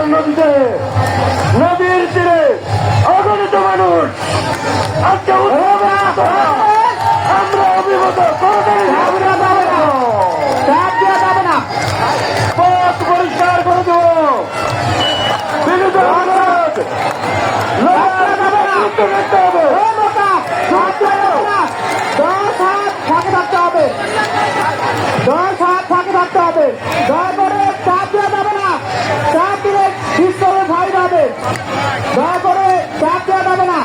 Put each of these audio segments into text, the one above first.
নদীতে নদীর তীরে অগণিত মানুষ আজকে আমরা অভিমত পথ পরিষ্কার করে দেব বিনীত অনুরোধ থাকতে হবে দয়া করে চাপ দেওয়া যাবে না চাপ দিলে পিস্তলের ভয় যাবে দয়া করে চাপ দেওয়া যাবে না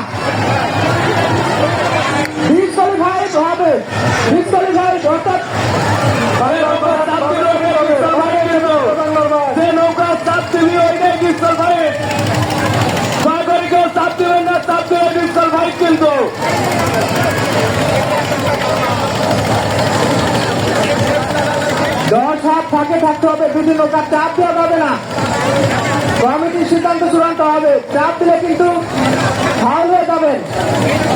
পিস্তলের ভয় হবে পিস্তলের ভয় অর্থাৎ যে নৌকা চাপ দিবি ওইটাই পিস্তল ভাই দয়া করে কেউ চাপ দিবেন না চাপ দিলে পিস্তল ভাই কিন্তু থাকতে হবে দুটি নৌকা চাপ দেওয়া যাবে না কমিটির সিদ্ধান্ত চূড়ান্ত হবে চাপ দিলে কিন্তু ফাউল হয়ে যাবেন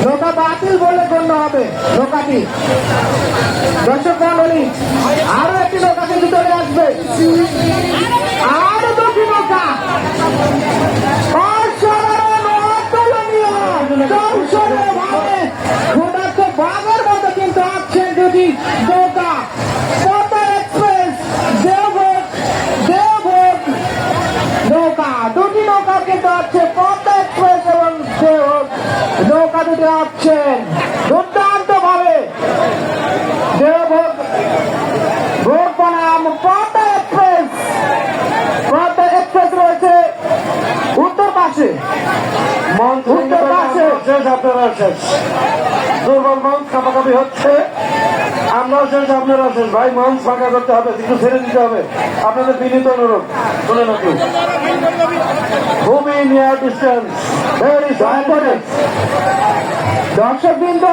নৌকা বাতিল বলে গণ্য হবে নৌকাটি দর্শক মন্ডলী আরো একটি নৌকা কিন্তু চলে আসবে আরো দুটি নৌকা বাঘের মতো কিন্তু আসছেন দুটি নৌকা দুটি নৌকা কিন্তু আছে পদ্মা এক্সপ্রেস এবং নৌকা দুটি আসছেন দুর্দান্ত ভাবে দেবভোগ ভোগ বনাম পদ্মা এক্সপ্রেস রয়েছে উত্তর পাশে উত্তর পাশে আপনারা শেষ দুর্বল মঞ্চ কাপাকাপি হচ্ছে আমরাও শেষ আপনারা শেষ ভাই মঞ্চ ফাঁকা করতে হবে কিছু ছেড়ে দিতে হবে আপনাদের বিনীত অনুরোধ শুনে নাকি খুবই নিয়ার ডিস্টেন্স ভেরি দর্শক বৃন্দ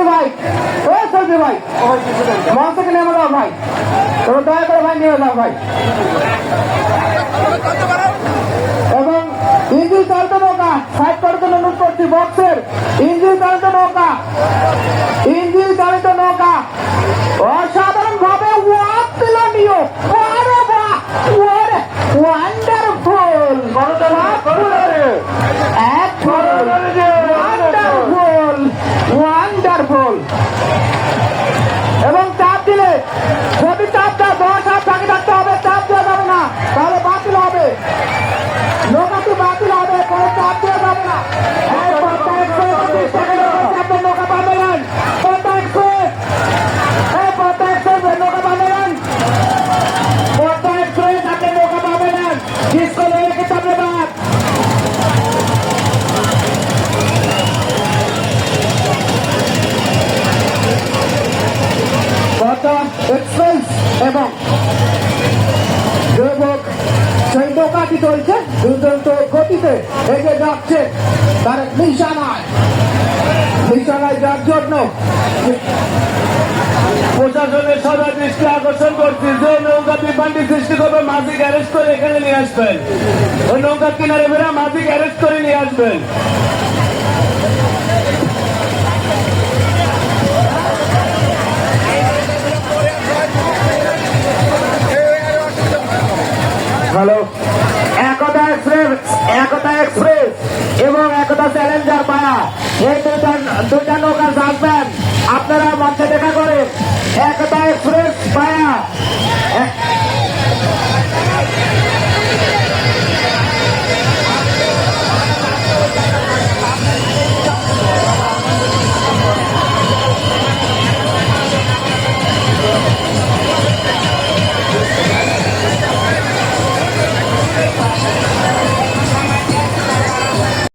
ভাই মঞ্চ থেকে নেমে দাও ভাই তবে দয়া করে ভাই নেমে দাও ভাই এবং ইঞ্জিন চালিত নৌকা সাইড করার জন্য অনুরোধ করছি বক্সের ইঞ্জিন চালিত নৌকা অসাধারণ ভাবে ওয়ান্ডারফুল ওয়ান্ডারফুল এবং চাপ দিলে যদি চাপটা 10 হাত ফাঁকি থাকতে হবে চাপ দেওয়া যাবে না তাহলে বাতিল হবে নৌকাটি বাতিল হবে কোনো চাপ দেওয়া যাবে না নৌকা বাঁধলেন পদ্মা এক্সপ্রেস নৌকা বাঁধলেন পদ্মা এক্সপ্রেস আপনি নৌকা বাঁধলেন ডিসকো রেখে ধন্যবাদ পদ্মা এক্সপ্রেস এবং সেই নৌকাটি চলছে দুর্দান্ত গতিতে এগিয়ে যাচ্ছে তার নিশানায় যার জন্য প্রশাসনের সদা দৃষ্টি আকর্ষণ করছি যে নৌকা বিভ্রান্তি সৃষ্টি করবে মাঝি অ্যারেস্ট করে এখানে নিয়ে আসবেন ওই নৌকার কিনারে বেরা মাঝি অ্যারেস্ট করে নিয়ে আসবেন হ্যালো একতা এক্সপ্রেস এবং একতা চ্যালেঞ্জার পায়া এই দুটা নৌকা আসবেন আপনারা মঞ্চে দেখা করেন একতা এক্সপ্রেস পায়া